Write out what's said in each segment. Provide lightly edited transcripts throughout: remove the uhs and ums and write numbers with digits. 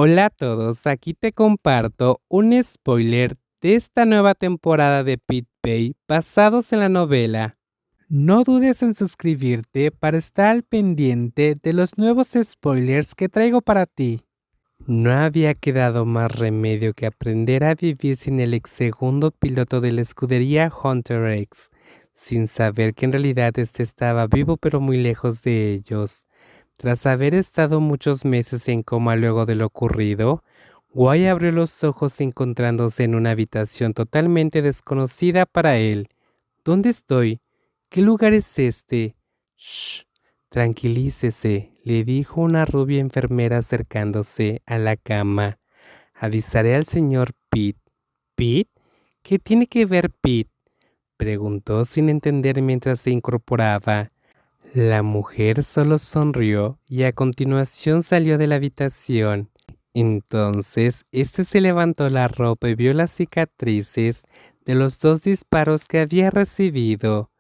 Hola a todos, aquí te comparto un spoiler de esta nueva temporada de Pit Bay basados en la novela. No dudes en suscribirte para estar al pendiente de los nuevos spoilers que traigo para ti. No había quedado más remedio que aprender a vivir sin el ex segundo piloto de la escudería Hunter X, sin saber que en realidad este estaba vivo pero muy lejos de ellos. Tras haber estado muchos meses en coma luego de lo ocurrido, Guy abrió los ojos encontrándose en una habitación totalmente desconocida para él. ¿Dónde estoy? ¿Qué lugar es este? Shh, tranquilícese, le dijo una rubia enfermera acercándose a la cama. Avisaré al señor Pitt. ¿Pitt? ¿Qué tiene que ver Pitt? Preguntó sin entender mientras se incorporaba. La mujer solo sonrió y a continuación salió de la habitación. Entonces, este se levantó la ropa y vio las cicatrices de los dos disparos que había recibido.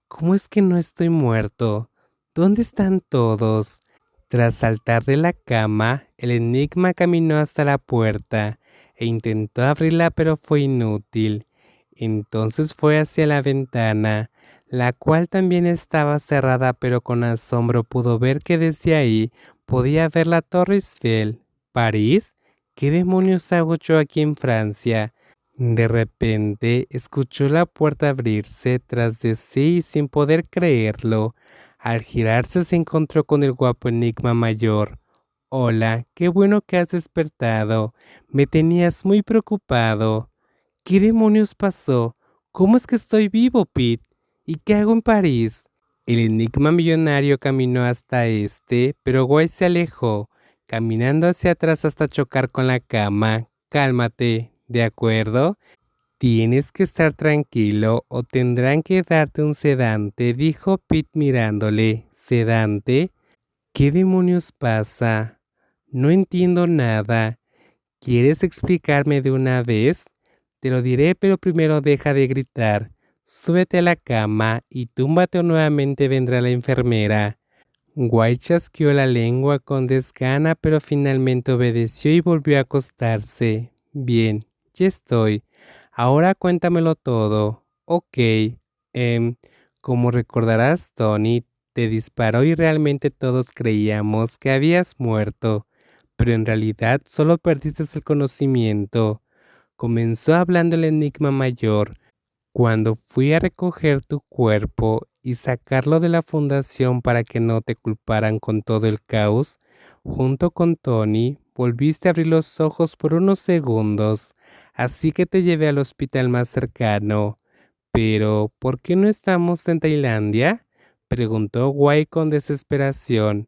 ¿Cómo es que no estoy muerto? ¿Dónde están todos? Tras saltar de la cama, el enigma caminó hasta la puerta e intentó abrirla, pero fue inútil. Entonces fue hacia la ventana, la cual también estaba cerrada, pero con asombro pudo ver que desde ahí podía ver la Torre Eiffel. ¿París? ¿Qué demonios hago yo aquí en Francia? De repente escuchó la puerta abrirse tras de sí y sin poder creerlo. Al girarse se encontró con el guapo enigma mayor. Hola, qué bueno que has despertado. Me tenías muy preocupado. ¿Qué demonios pasó? ¿Cómo es que estoy vivo, Pete? ¿Y qué hago en París? El enigma millonario caminó hasta pero Guay se alejó, caminando hacia atrás hasta chocar con la cama. Cálmate, ¿de acuerdo? Tienes que estar tranquilo o tendrán que darte un sedante, dijo Pete mirándole. ¿Sedante? ¿Qué demonios pasa? No entiendo nada. ¿Quieres explicarme de una vez? Te lo diré, pero primero deja de gritar. Súbete a la cama y túmbate o nuevamente vendrá la enfermera. White chasqueó la lengua con desgana, pero finalmente obedeció y volvió a acostarse. Bien, ya estoy. Ahora cuéntamelo todo. Ok. Em, como recordarás, Tony te disparó y realmente todos creíamos que habías muerto, pero en realidad solo perdiste el conocimiento. Comenzó hablando el enigma mayor. Cuando fui a recoger tu cuerpo y sacarlo de la fundación para que no te culparan con todo el caos, junto con Tony, volviste a abrir los ojos por unos segundos, así que te llevé al hospital más cercano. Pero, ¿por qué no estamos en Tailandia? Preguntó Guay con desesperación.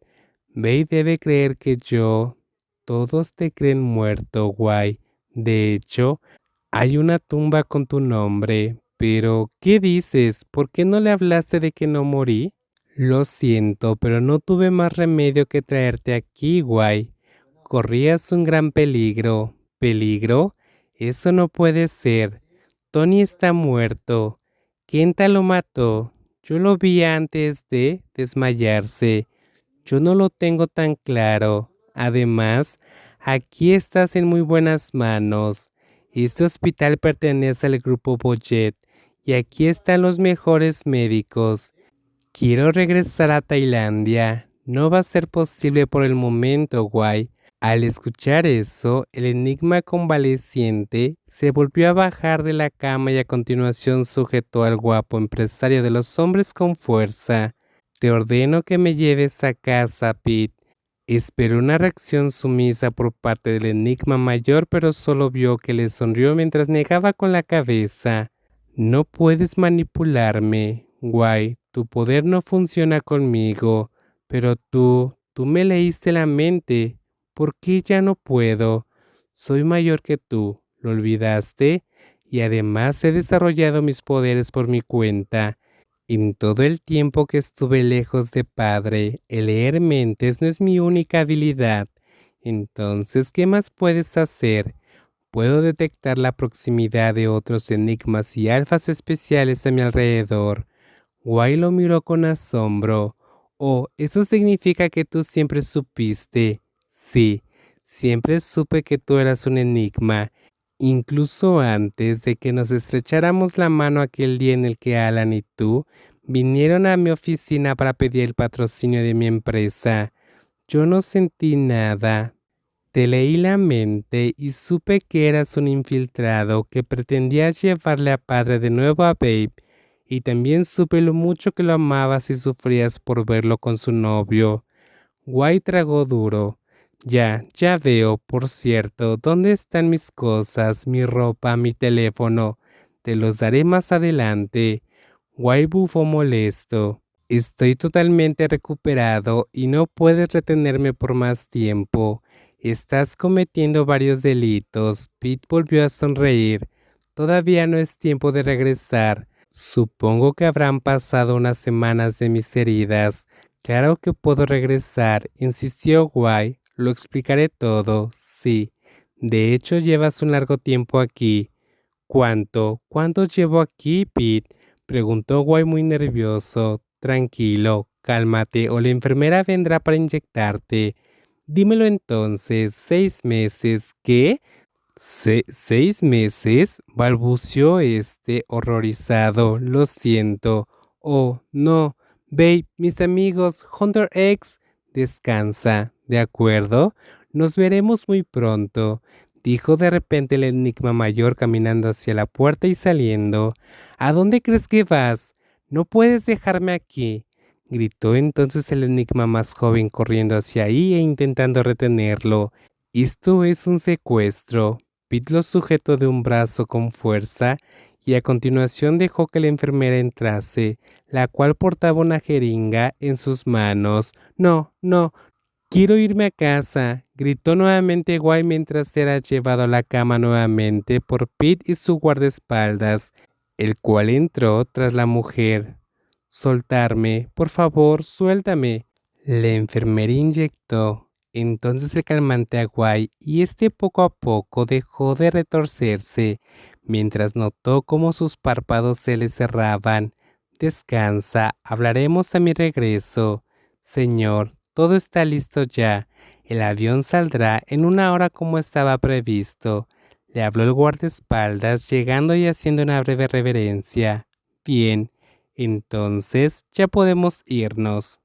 Bey debe creer que yo... Todos te creen muerto, Guay. De hecho, hay una tumba con tu nombre, pero ¿qué dices? ¿Por qué no le hablaste de que no morí? Lo siento, pero no tuve más remedio que traerte aquí, Guay. Corrías un gran peligro. ¿Peligro? Eso no puede ser. Tony está muerto. Kenta lo mató. Yo lo vi antes de desmayarse. Yo no lo tengo tan claro. Además, aquí estás en muy buenas manos. Este hospital pertenece al grupo Boyet y aquí están los mejores médicos. Quiero regresar a Tailandia. No va a ser posible por el momento, Guay. Al escuchar eso, el enigma convaleciente se volvió a bajar de la cama y a continuación sujetó al guapo empresario de los hombres con fuerza. Te ordeno que me lleves a casa, Pete. Esperó una reacción sumisa por parte del enigma mayor, pero solo vio que le sonrió mientras negaba con la cabeza. No puedes manipularme, Guay. Tu poder no funciona conmigo. Pero tú me leíste la mente. ¿Por qué ya no puedo? Soy mayor que tú. ¿Lo olvidaste? Y además he desarrollado mis poderes por mi cuenta. En todo el tiempo que estuve lejos de padre, el leer mentes no es mi única habilidad. Entonces, ¿qué más puedes hacer? Puedo detectar la proximidad de otros enigmas y alfas especiales a mi alrededor. Guay lo miró con asombro. Oh, eso significa que tú siempre supiste. Sí, Siempre supe que tú eras un enigma, incluso antes de que nos estrecháramos la mano aquel día en el que Alan y tú vinieron a mi oficina para pedir el patrocinio de mi empresa. Yo no sentí nada. Te leí la mente y supe que eras un infiltrado que pretendías llevarle a padre de nuevo a Babe, y también supe lo mucho que lo amabas y sufrías por verlo con su novio. Guay tragó duro. Ya veo, por cierto, dónde están mis cosas, mi ropa, mi teléfono. Te los daré más adelante. Guay bufó molesto. Estoy totalmente recuperado y no puedes retenerme por más tiempo. Estás cometiendo varios delitos. Pete volvió a sonreír. Todavía no es tiempo de regresar. Supongo que habrán pasado unas semanas de mis heridas. Claro que puedo regresar, insistió Guy. Lo explicaré todo, sí. De hecho, llevas un largo tiempo aquí. ¿Cuánto? ¿Cuánto llevo aquí, Pete? Preguntó Guy muy nervioso. Tranquilo, cálmate o la enfermera vendrá para inyectarte. Dímelo entonces, 6 meses. ¿Qué? ¿6 meses? Balbuceó este, horrorizado. Lo siento. Oh, no. Babe, mis amigos, Hunter X. Descansa, ¿de acuerdo? Nos veremos muy pronto, dijo de repente el enigma mayor caminando hacia la puerta y saliendo. ¿A dónde crees que vas? No puedes dejarme aquí, gritó entonces el enigma más joven corriendo hacia ahí e intentando retenerlo. Esto es un secuestro. Pete lo sujetó de un brazo con fuerza y a continuación dejó que la enfermera entrase, la cual portaba una jeringa en sus manos. No, no, quiero irme a casa, gritó nuevamente Guy mientras era llevado a la cama nuevamente por Pete y su guardaespaldas, el cual entró tras la mujer. Soltarme, por favor, suéltame. La enfermera inyectó entonces el calmante a Guy y este poco a poco dejó de retorcerse, mientras notó cómo sus párpados se le cerraban. Descansa, hablaremos a mi regreso. Señor, todo está listo ya. El avión saldrá en 1 hora como estaba previsto. Le habló el guardaespaldas, llegando y haciendo una breve reverencia. Bien, entonces ya podemos irnos.